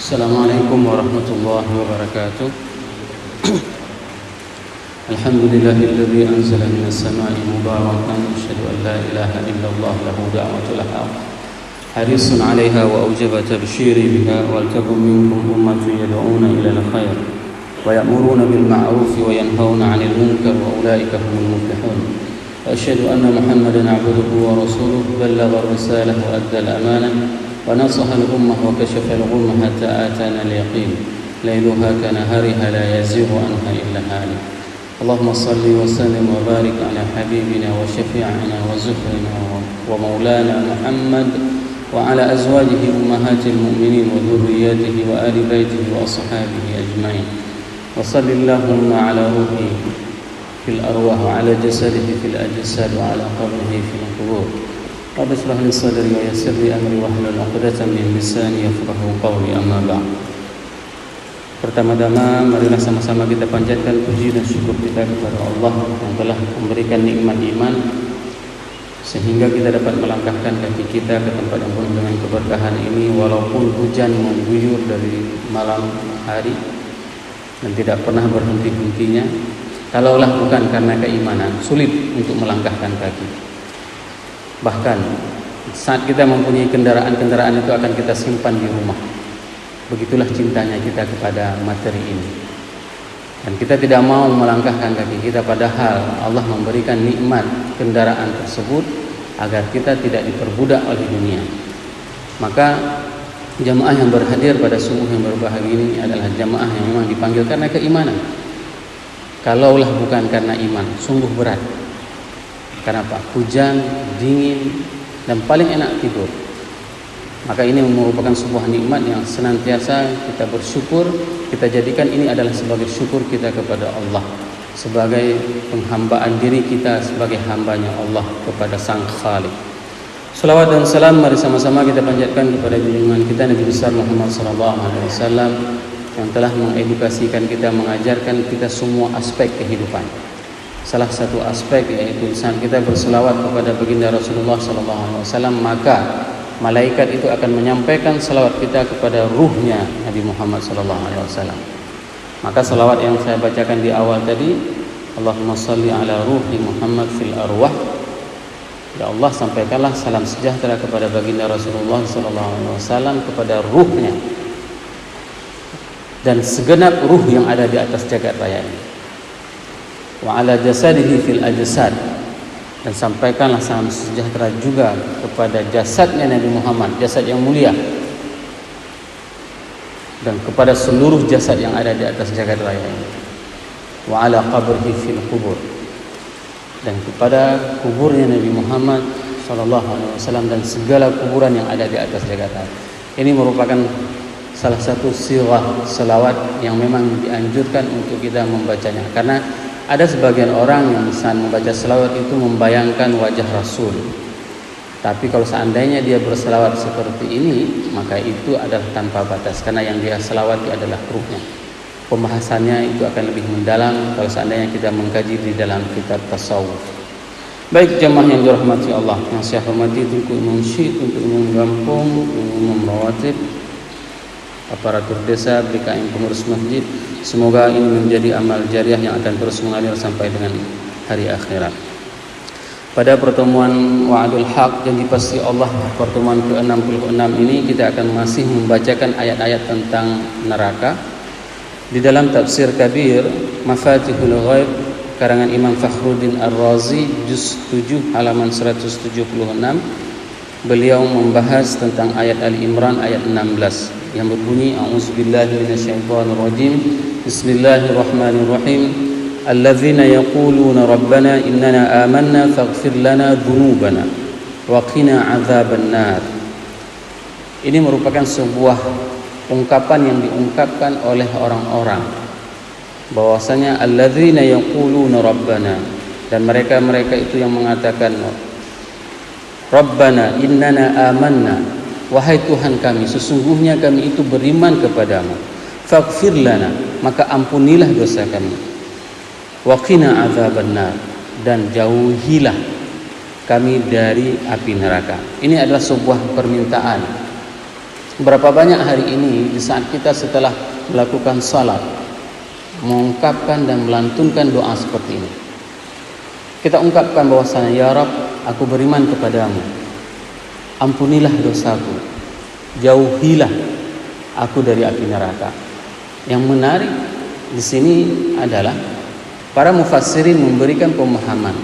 Assalamualaikum warahmatullahi wabarakatuh. Alhamdulillahilladzi anzala minas sama'i mubarakan asyhadu an la ilaha illallah lahu da'watul haqq harisun 'alaiha wa aujaba tabshiri biha wal takum minkum ummatun yad'una ila al-khair wa ya'muruna bil ma'ruf wa yanhauna 'anil munkar wa ulaika humul muflihun. Asyhadu anna Muhammadan 'abduhu wa rasuluhu ballagha ar-risalah wa adda al-amanah ونصح الأمة وكشف الغمة حتى آتانا اليقين ليلها كنهارها لا يزيغ عنها إلا هالك. اللهم صل وسلم وبارك على حبيبنا وشفيعنا وزهرنا ومولانا محمد وعلى أزواجه أمهات المؤمنين وذرياته وآل بيته وأصحابه أجمعين. وصل اللهم على روحه في الأرواح وعلى جسده في الأجساد وعلى قبره في القبور. Rabbi shrah li sadri wa yassir li amri wahlul 'uqdatam min lisani yafqahu qawli, amma ba'd. Pertama-tama marilah sama-sama kita panjatkan puji dan syukur kita kepada Allah yang telah memberikan nikmat iman sehingga kita dapat melangkahkan kaki kita ke tempat yang penuh dengan keberkahan ini walaupun hujan mengguyur dari malam hari dan tidak pernah berhenti-hentinya. Kalaulah bukan karena keimanan, sulit untuk melangkahkan kaki. Bahkan saat kita mempunyai kendaraan-kendaraan itu akan kita simpan di rumah. Begitulah cintanya kita kepada materi ini. Dan kita tidak mau melangkahkan kaki kita, padahal Allah memberikan nikmat kendaraan tersebut agar kita tidak diperbudak oleh dunia. Maka jamaah yang berhadir pada subuh yang berbahagia ini adalah jamaah yang memang dipanggil karena keimanan. Kalaulah bukan karena iman, sungguh berat. Kenapa? Hujan, dingin, dan paling enak tidur. Maka ini merupakan sebuah nikmat yang senantiasa kita bersyukur. Kita jadikan ini adalah sebagai syukur kita kepada Allah, sebagai penghambaan diri kita sebagai hambanya Allah kepada Sang Khalik. Salawat dan salam mari sama-sama kita panjatkan kepada junjungan kita Nabi besar Muhammad SAW yang telah mengedukasikan kita, mengajarkan kita semua aspek kehidupan. Salah satu aspek yaitu saat kita berselawat kepada baginda Rasulullah SAW, maka malaikat itu akan menyampaikan selawat kita kepada ruhnya Nabi Muhammad SAW. Maka selawat yang saya bacakan di awal tadi, Allahumma salli ala ruhi Muhammad fil arwah. Ya Allah, sampaikanlah salam sejahtera kepada baginda Rasulullah SAW, kepada ruhnya dan segenap ruh yang ada di atas jagat raya ini. Wa ala jasadihi fil ajsad, dan sampaikanlah salam sejahtera juga kepada jasadnya Nabi Muhammad, jasad yang mulia, dan kepada seluruh jasad yang ada di atas jagat raya ini. Wa ala qabrihi fil qubur, dan kepada kuburnya Nabi Muhammad SAW dan segala kuburan yang ada di atas jagat raya. Ini merupakan salah satu sirah selawat yang memang dianjurkan untuk kita membacanya, karena ada sebagian orang yang saat membaca selawat itu membayangkan wajah Rasul. Tapi kalau seandainya dia berselawat seperti ini, maka itu adalah tanpa batas, karena yang dia selawati adalah ruhnya. Pembahasannya itu akan lebih mendalam kalau seandainya kita mengkaji di dalam kitab tasawuf. Baik jemaah yang dirahmati Allah, yang saya hormati Tunku Imam Syed, untuk Imam Gampung, Imam Rawatib, aparatur desa, BKM pengurus masjid, semoga ini menjadi amal jariah yang akan terus mengalir sampai dengan hari akhirat. Pada pertemuan Wa'adul Haq, janji pasti Allah, pertemuan ke-66 ini kita akan masih membacakan ayat-ayat tentang neraka di dalam tafsir kabir Mafatihul Ghaib karangan Imam Fakhruddin Ar-Razi, juz 7 halaman 176. Beliau membahas tentang ayat Ali Imran ayat 16 yang berbunyi, a'udzubillahi minasyaitonirrajim, bismillahirrahmanirrahim, alladzina yaquluna rabbana innana amanna faghfir lana dzunubana wa qina adzabannar. Ini merupakan sebuah ungkapan yang diungkapkan oleh orang-orang bahwasanya alladzina yaquluna rabbana, dan mereka itu yang mengatakan Rabbana innana amanna, wahai Tuhan kami, sesungguhnya kami itu beriman kepadamu. Faghfir lana, maka ampunilah dosa kami. Wa qina adzabannar, dan jauhilah kami dari api neraka. Ini adalah sebuah permintaan Berapa banyak hari ini di saat kita setelah melakukan salat mengungkapkan dan melantunkan doa seperti ini. Kita ungkapkan bahwasanya, ya Rabb, aku beriman kepadamu. Ampunilah dosaku. Jauhilah aku dari api neraka. Yang menarik di sini adalah para mufassirin memberikan pemahaman.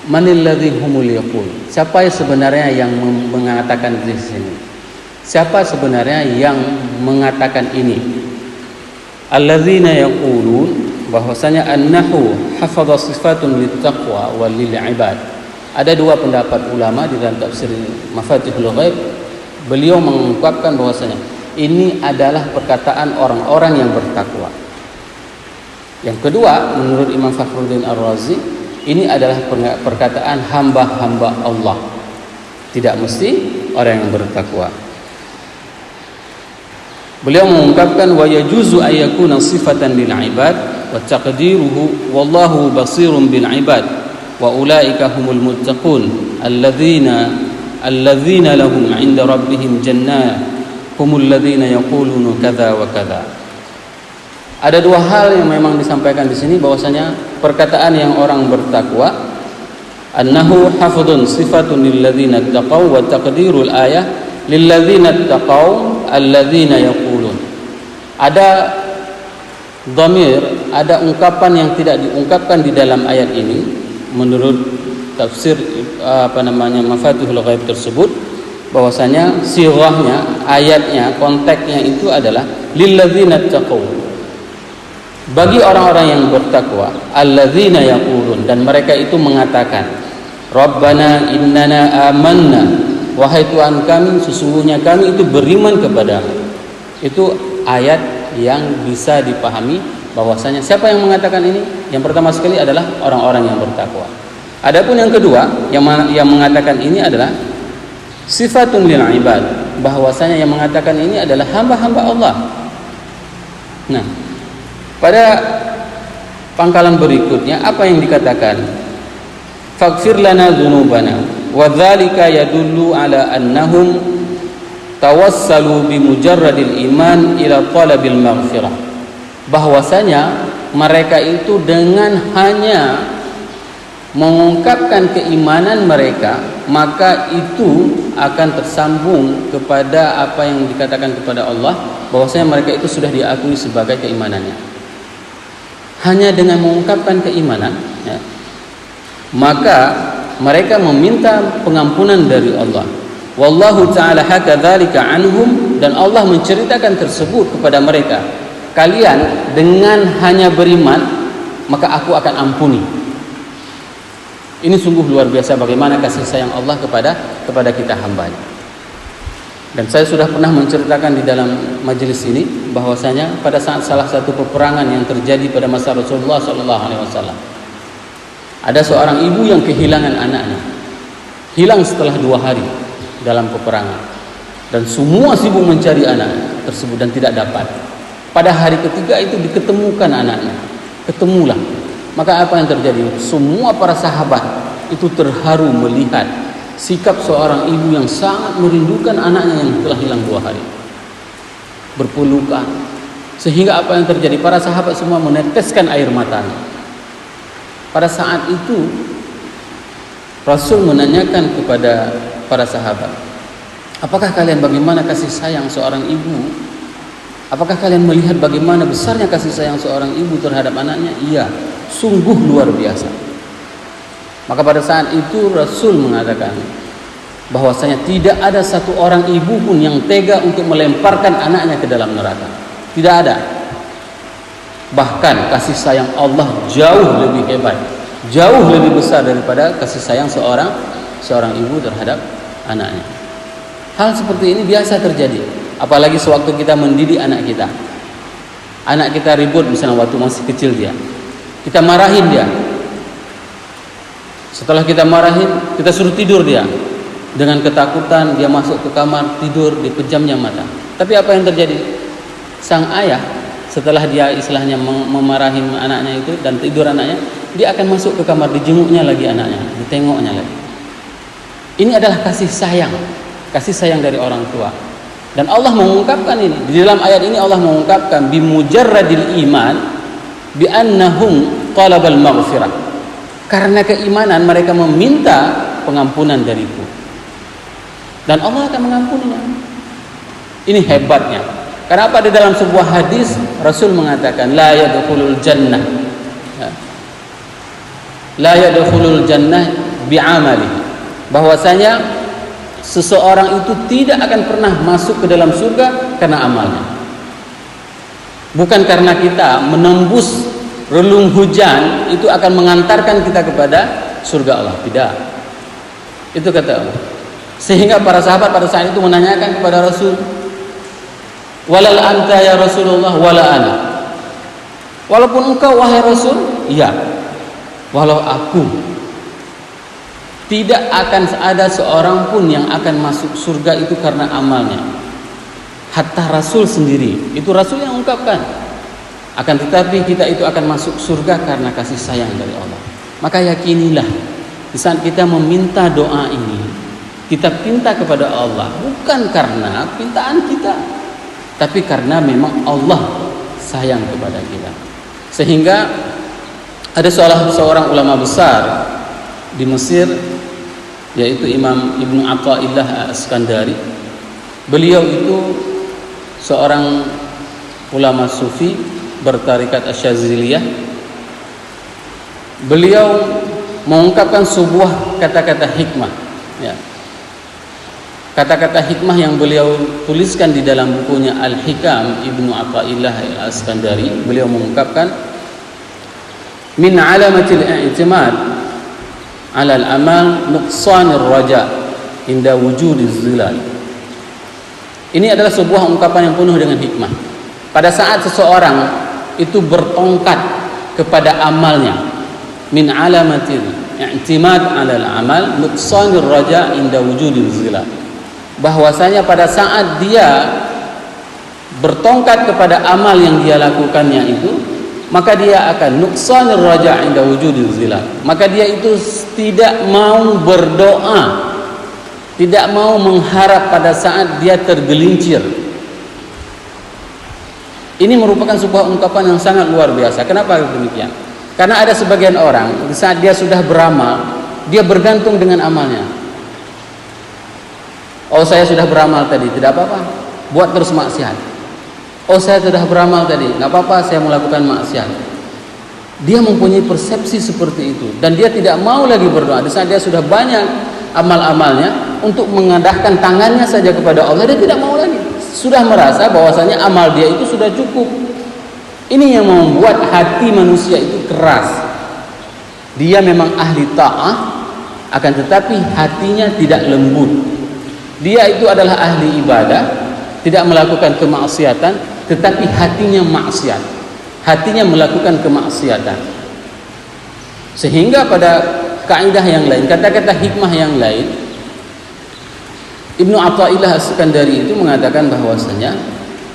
Manil ladzi humul yaqul. Siapa sebenarnya yang mengatakan di sini? Siapa sebenarnya yang mengatakan ini? Alladzina yaqulun, bahwasanya annahu hafadha sifatun littaqwa wal lil ibad. Ada dua pendapat ulama di dalam tafsir Mafatihul Ghaib. Beliau mengungkapkan bahwasanya ini adalah perkataan orang-orang yang bertakwa. Yang kedua, menurut Imam Fakhruddin Ar-Razi, ini adalah perkataan hamba-hamba Allah. Tidak mesti orang yang bertakwa. Beliau mengungkapkan wa yajuzu ayyakuna sifatan lil ibad wa taqdiruhu wallahu basirun bil ibad wa ulaika humul muttaqun alladzina lahum 'inda rabbihim jannah humul ladzina yaquluna kadza wa kadza. Ada dua hal yang memang disampaikan di sini, bahwasanya perkataan yang orang bertakwa, annahu hafadun sifatun lil ladzina taqaw wa taqdirul ayah lil ladzina taqaw alladzina yaqulun. Ada dhamir, ada ungkapan yang tidak diungkapkan di dalam ayat ini menurut tafsir Mafatihul Ghaib tersebut, bahwasanya sirahnya, ayatnya, konteksnya itu adalah lil ladzina taqaw, bagi orang-orang yang bertakwa, alladzina yaqulun, dan mereka itu mengatakan, Rabbana innana amanna, wahai Tuhan kami, sesungguhnya kami itu beriman kepadamu. Itu ayat yang bisa dipahami bahwasanya siapa yang mengatakan ini? Yang pertama sekali adalah orang-orang yang bertakwa. Adapun yang kedua yang mengatakan ini adalah sifatun lil ibad, bahwasanya yang mengatakan ini adalah hamba-hamba Allah. Nah, pada pangkalan berikutnya apa yang dikatakan? Faghfir lana dzunubana wa dzalika yadullu ala annahum tawassalu bi mujarradil iman ila talabil maghfirah. Bahwasanya mereka itu dengan hanya mengungkapkan keimanan mereka, maka itu akan tersambung kepada apa yang dikatakan kepada Allah, bahwasanya mereka itu sudah diakui sebagai keimanannya. Hanya dengan mengungkapkan keimanan, ya, maka mereka meminta pengampunan dari Allah. Wallahu ta'ala hakadzalika anhum, dan Allah menceritakan tersebut kepada mereka. Kalian dengan hanya beriman, maka aku akan ampuni. Ini sungguh luar biasa bagaimana kasih sayang Allah kepada kita hambanya. Dan saya sudah pernah menceritakan di dalam majelis ini bahwasanya pada saat salah satu peperangan yang terjadi pada masa Rasulullah SAW, ada seorang ibu yang kehilangan anaknya, hilang setelah 2 hari dalam peperangan, dan semua sibuk mencari anak tersebut dan tidak dapat. Pada hari ketiga itu diketemukan anaknya, ketemulah. Maka apa yang terjadi? Semua para sahabat itu terharu melihat sikap seorang ibu yang sangat merindukan anaknya yang telah hilang 2 hari, berpelukan. Sehingga apa yang terjadi? Para sahabat semua meneteskan air matanya. Pada saat itu Rasul menanyakan kepada para sahabat, apakah kalian bagaimana kasih sayang seorang ibu? Apakah kalian melihat bagaimana besarnya kasih sayang seorang ibu terhadap anaknya? Iya, sungguh luar biasa. Maka pada saat itu Rasul mengatakan bahwasanya tidak ada satu orang ibu pun yang tega untuk melemparkan anaknya ke dalam neraka. Tidak ada. Bahkan kasih sayang Allah jauh lebih hebat, jauh lebih besar daripada kasih sayang seorang ibu terhadap anaknya. Hal seperti ini biasa terjadi. Apalagi sewaktu kita mendidik anak kita. Anak kita ribut misalnya waktu masih kecil dia, kita marahin dia. Setelah kita marahin, kita suruh tidur dia. Dengan ketakutan dia masuk ke kamar tidur, dipejamnya mata. Tapi apa yang terjadi? Sang ayah setelah dia istilahnya memarahin anaknya itu dan tidur anaknya, dia akan masuk ke kamar, dijenguknya lagi anaknya, ditengoknya lagi. Ini adalah kasih sayang dari orang tua. Dan Allah mengungkapkan ini di dalam ayat ini. Allah mengungkapkan bimujarradil iman bi annahum talabal maghfirah, karena keimanan mereka meminta pengampunan dariku dan Allah akan mengampuninya. Ini hebatnya. Kenapa di dalam sebuah hadis Rasul mengatakan la yadkhulul jannah, la yadkhulul jannah bi'amali, bahwasanya seseorang itu tidak akan pernah masuk ke dalam surga karena amalnya. Bukan karena kita menembus relung hujan itu akan mengantarkan kita kepada surga Allah, tidak. Itu kata Allah. Sehingga para sahabat pada saat itu menanyakan kepada Rasul, walal anta ya Rasulullah wala ana, walaupun engkau wahai Rasul, iya, walau aku, tidak akan ada seorang pun yang akan masuk surga itu karena amalnya. Hatta Rasul sendiri, itu Rasul yang ungkapkan. Akan tetapi kita itu akan masuk surga karena kasih sayang dari Allah. Maka yakinilah, di saat kita meminta doa ini, kita pinta kepada Allah bukan karena pintaan kita, tapi karena memang Allah sayang kepada kita. Sehingga ada seorang ulama besar di Mesir, yaitu Imam Ibnu Athaillah As-Iskandari. Beliau itu seorang ulama sufi bertarikat Asyaziliyah. Beliau mengungkapkan sebuah kata-kata hikmah, ya. Kata-kata hikmah yang beliau tuliskan di dalam bukunya Al-Hikam Ibnu Athaillah Al-Iskandari. Beliau mengungkapkan min alamatil i'timad 'ala al-amal nuqsanir raja inda wujudiz zilal. Ini adalah sebuah ungkapan yang penuh dengan hikmah. Pada saat seseorang itu bertongkat kepada amalnya, min alamatil i'timad 'ala al-amal nuqsanir raja inda wujudiz zilal, bahwasanya pada saat dia bertongkat kepada amal yang dia lakukannya itu, maka dia akan nuqsanir raja' inda wujudil zilal, maka dia itu tidak mau berdoa, tidak mau mengharap pada saat dia tergelincir. Ini merupakan sebuah ungkapan yang sangat luar biasa. Kenapa demikian? Karena ada sebagian orang saat dia sudah beramal, dia bergantung dengan amalnya. Oh, saya sudah beramal tadi, tidak apa-apa, buat terus maksiat. Oh, saya sudah beramal tadi, nggak apa-apa, saya melakukan maksiat. Dia mempunyai persepsi seperti itu, dan dia tidak mau lagi berdoa. Di saat dia sudah banyak amal-amalnya, untuk mengadahkan tangannya saja kepada Allah, dia tidak mau lagi. Sudah merasa bahwasanya amal dia itu sudah cukup. Ini yang membuat hati manusia itu keras. Dia memang ahli ta'ah, akan tetapi hatinya tidak lembut. Dia itu adalah ahli ibadah, tidak melakukan kemaksiatan, tetapi hatinya maksiat, hatinya melakukan kemaksiatan. Sehingga pada kaidah yang lain, kata-kata hikmah yang lain, Ibnu Athaillah As-Iskandari itu mengatakan bahwasanya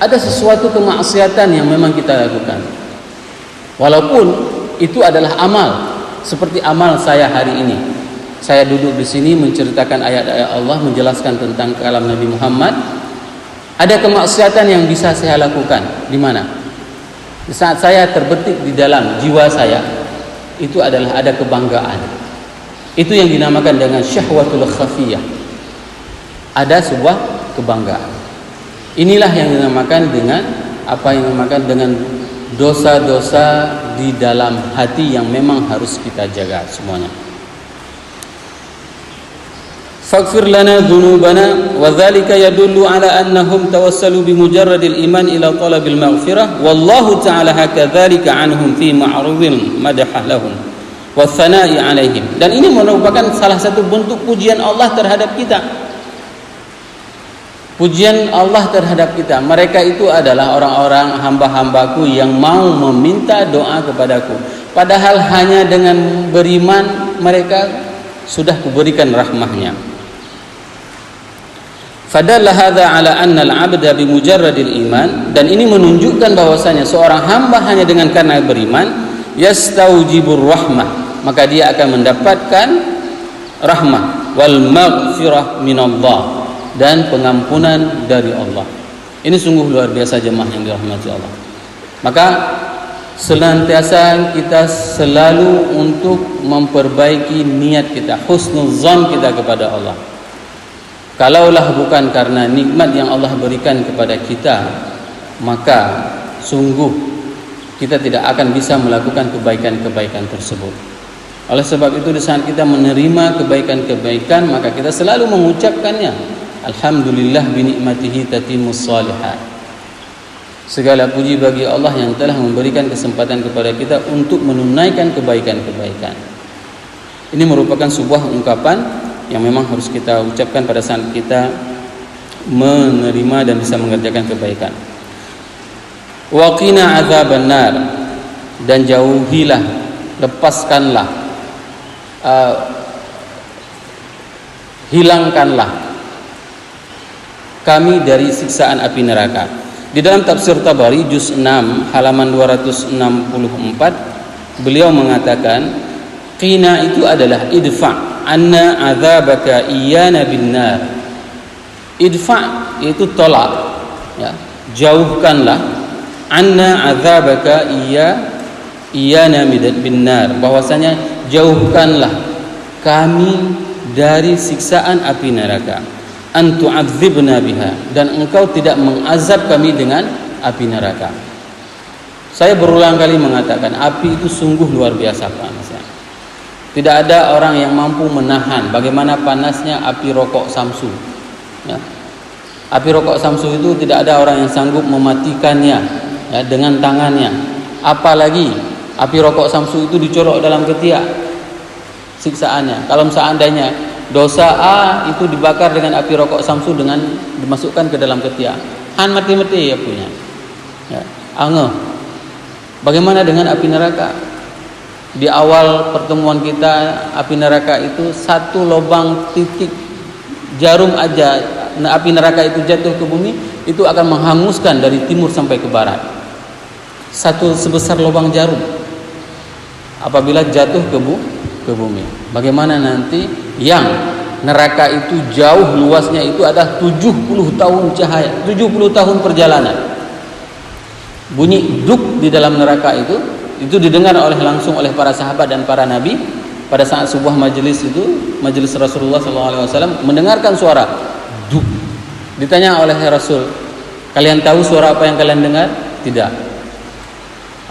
ada sesuatu kemaksiatan yang memang kita lakukan, walaupun itu adalah amal, seperti amal saya hari ini. Saya duduk di sini menceritakan ayat-ayat Allah, menjelaskan tentang kalam Nabi Muhammad. Ada kemaksiatan yang bisa saya lakukan. Di mana? Di saat saya terbetik di dalam jiwa saya, itu adalah ada kebanggaan. Itu yang dinamakan dengan syahwatul khafiyah. Ada sebuah kebanggaan. Inilah yang dinamakan dengan apa yang dinamakan dengan dosa-dosa di dalam hati yang memang harus kita jaga semuanya. Faghfir lana dhunubana wa dzalika yadullu ala annahum tawassalu bimujarradil iman ila talabil maghfirah wallahu ta'ala hakadzalika anhum fi ma'rudil madhah lahum wa tsana'i alaihim. Dan ini merupakan salah satu bentuk pujian Allah terhadap kita. Pujian Allah terhadap kita. Mereka itu adalah orang-orang hamba-hambaku yang mau meminta doa kepadaku, padahal hanya dengan beriman mereka sudah kuberikan rahmahnya. Fadalla hadza ala anna al-'abda bimujarradil iman, dan ini menunjukkan bahwasanya seorang hamba hanya dengan karena beriman yastaujibur rahmah, maka dia akan mendapatkan rahmah wal maghfirah minallah, dan pengampunan dari Allah. Ini sungguh luar biasa jemaah yang dirahmati Allah. Maka senantiasa kita selalu untuk memperbaiki niat kita, husnuzan kita kepada Allah. Kalaulah bukan karena nikmat yang Allah berikan kepada kita, maka sungguh kita tidak akan bisa melakukan kebaikan-kebaikan tersebut. Oleh sebab itu, di saat kita menerima kebaikan-kebaikan, maka kita selalu mengucapkannya, alhamdulillah binikmatihi tatimmus shalihat. Segala puji bagi Allah yang telah memberikan kesempatan kepada kita untuk menunaikan kebaikan-kebaikan. Ini merupakan sebuah ungkapan yang memang harus kita ucapkan pada saat kita menerima dan bisa mengerjakan kebaikan. Wa qina adzaban nar, dan jauhilah, lepaskanlah, hilangkanlah kami dari siksaan api neraka. Di dalam tafsir Tabari juz 6 halaman 264, beliau mengatakan qina itu adalah idfa' anna adzabaka iyana binnar. Idfa' yaitu tolak, ya, jauhkanlah, anna adzabaka iyana binnar, bahwasanya jauhkanlah kami dari siksaan api neraka. Antu adzibna biha, dan engkau tidak mengazab kami dengan api neraka. Saya berulang kali mengatakan api itu sungguh luar biasa panasnya. Tidak ada orang yang mampu menahan bagaimana panasnya api rokok samsu, ya. Api rokok samsu itu tidak ada orang yang sanggup mematikannya, ya, dengan tangannya. Apalagi api rokok samsu itu dicolok dalam ketiak siksaannya. Kalau seandainya dosa A itu dibakar dengan api rokok samsu dengan dimasukkan ke dalam ketiak, han mati-mati ya punya, ya, angeh. Bagaimana dengan api neraka? Di awal pertemuan kita, api neraka itu satu lubang titik jarum aja, api neraka itu jatuh ke bumi, itu akan menghanguskan dari timur sampai ke barat. Satu sebesar lubang jarum apabila jatuh ke bumi. Bagaimana nanti yang neraka itu jauh luasnya itu ada 70 tahun cahaya, 70 tahun perjalanan. Bunyi duk di dalam neraka itu didengar langsung oleh para sahabat dan para nabi pada saat sebuah majelis itu, majelis Rasulullah SAW, mendengarkan suara duk. Ditanya oleh Rasul, kalian tahu suara apa yang kalian dengar? Tidak.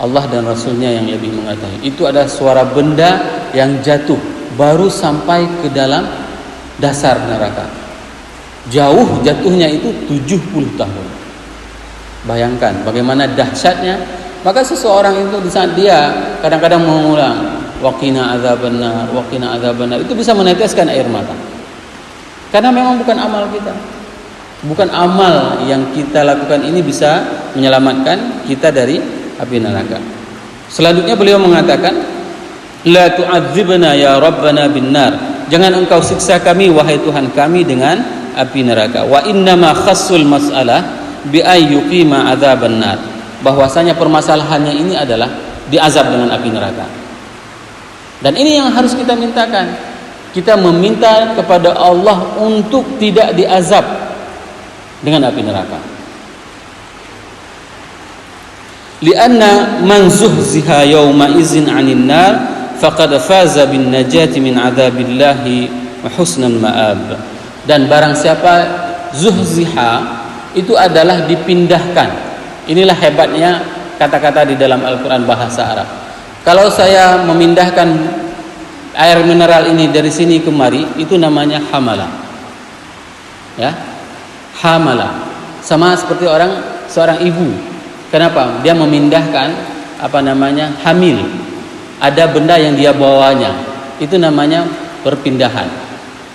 Allah dan Rasulnya yang lebih mengetahui. Itu adalah suara benda yang jatuh baru sampai ke dalam dasar neraka. Jauh jatuhnya itu 70 tahun. Bayangkan bagaimana dahsyatnya. Maka seseorang itu di saat dia kadang-kadang mengulang waqina adzabannar, waqina adzabannar, itu bisa meneteskan air mata. Karena memang bukan amal kita. Bukan amal yang kita lakukan ini bisa menyelamatkan kita dari api neraka. Selanjutnya beliau mengatakan, la tu'adzibna ya rabbana binnar, jangan engkau siksa kami wahai Tuhan kami dengan api neraka. Wa innama khassul mas'alah bi ay yuqima adzaban nar, bahwasanya permasalahannya ini adalah diazab dengan api neraka. Dan ini yang harus kita mintakan. Kita meminta kepada Allah untuk tidak diazab dengan api neraka. Lianna man zuhziha yawma izin 'anil nar faqad faza bin najati min 'adzabillahi wa husnal ma'ab. Dan barang siapa zuhziha itu adalah dipindahkan. Inilah hebatnya kata-kata di dalam Al-Qur'an bahasa Arab. Kalau saya memindahkan air mineral ini dari sini kemari, itu namanya hamala. Ya. Hamala. Sama seperti seorang ibu. Kenapa? Dia memindahkan hamil. Ada benda yang dia bawanya. Itu namanya perpindahan.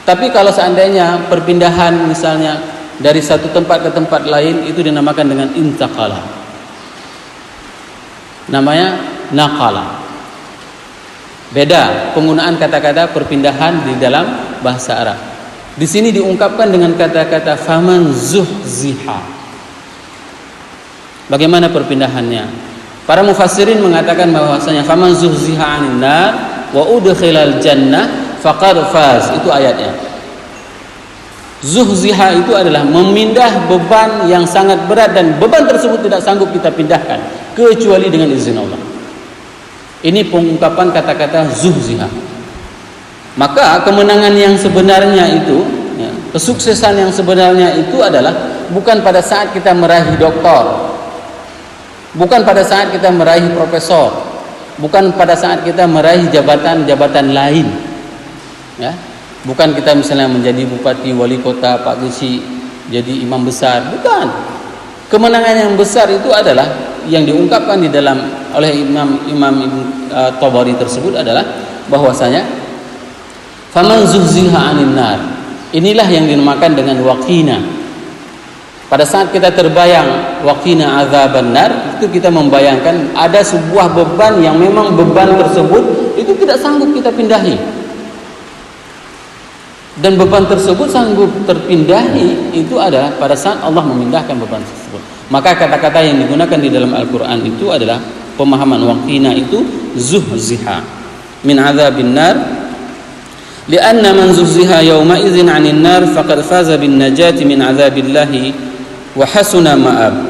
Tapi kalau seandainya perpindahan misalnya dari satu tempat ke tempat lain, itu dinamakan dengan intaqala. Namanya naqala. Beda penggunaan kata-kata perpindahan di dalam bahasa Arab. Di sini diungkapkan dengan kata-kata faman zuhziha. Bagaimana perpindahannya? Para mufassirin mengatakan bahwasanya faman zuhziha 'anil nar wa udkhilal jannah faqad faz. Itu ayatnya. Zuhziha itu adalah memindah beban yang sangat berat, dan beban tersebut tidak sanggup kita pindahkan kecuali dengan izin Allah. Ini pengungkapan kata-kata zuhziha. Maka kemenangan yang sebenarnya itu, kesuksesan yang sebenarnya itu adalah bukan pada saat kita meraih doktor, bukan pada saat kita meraih profesor, bukan pada saat kita meraih jabatan-jabatan lain, ya. Bukan kita misalnya menjadi bupati, wali kota, pak gisi, jadi imam besar, bukan. Kemenangan yang besar itu adalah yang diungkapkan di dalam oleh Imam Tabari tersebut adalah bahwasanya faman zuhziha 'anil nar. Inilah yang dinamakan dengan waqina. Pada saat kita terbayang waqina azaban nar, itu kita membayangkan ada sebuah beban yang memang beban tersebut itu tidak sanggup kita pindahi. Dan beban tersebut sanggup terpindahi itu adalah pada saat Allah memindahkan beban tersebut. Maka kata-kata yang digunakan di dalam Al-Quran itu adalah pemahaman waqina itu zuhziha min azabin nar, lianna man zuhziha yawma idzin 'anil nar faqad faza bin najati min azabillahi wa hasuna ma'ab,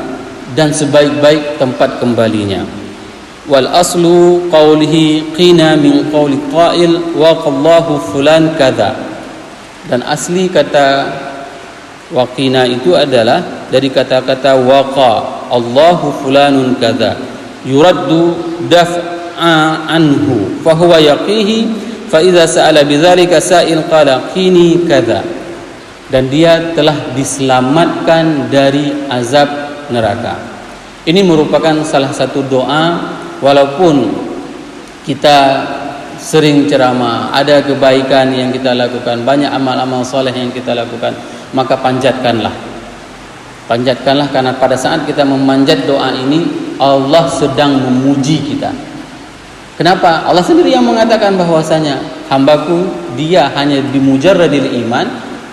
dan sebaik-baik tempat kembalinya. Wal aslu qawlihi qina min qawli qa'il wa qallahu fulan kadza. Dan asli kata waqina itu adalah dari kata-kata waqa, Allahu fulanun kadza, yuraddu daf'a anhu fa huwa yaqihi fa idza sa'ala bidzalika sa'il qala qini kadza. Dan dia telah diselamatkan dari azab neraka. Ini merupakan salah satu doa, walaupun kita sering ceramah, ada kebaikan yang kita lakukan, banyak amal-amal soleh yang kita lakukan, maka panjatkanlah karena pada saat kita memanjat doa ini Allah sedang memuji kita. Kenapa? Allah sendiri yang mengatakan bahwasanya hambaku dia hanya bimujarradil iman,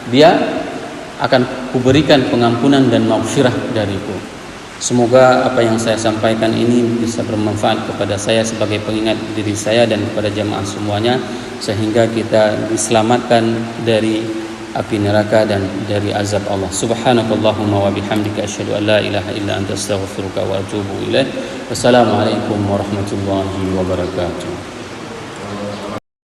dia akan kuberikan pengampunan dan maghfirah dariku. Semoga apa yang saya sampaikan ini bisa bermanfaat kepada saya sebagai pengingat diri saya dan kepada jamaah semuanya, sehingga kita diselamatkan dari api neraka dan dari azab Allah. Subhanakallahumma wa bihamdika asyhadu an la ilaha illa anta astaghfiruka wa atubu ilaik. Wassalamualaikum warahmatullahi wabarakatuh.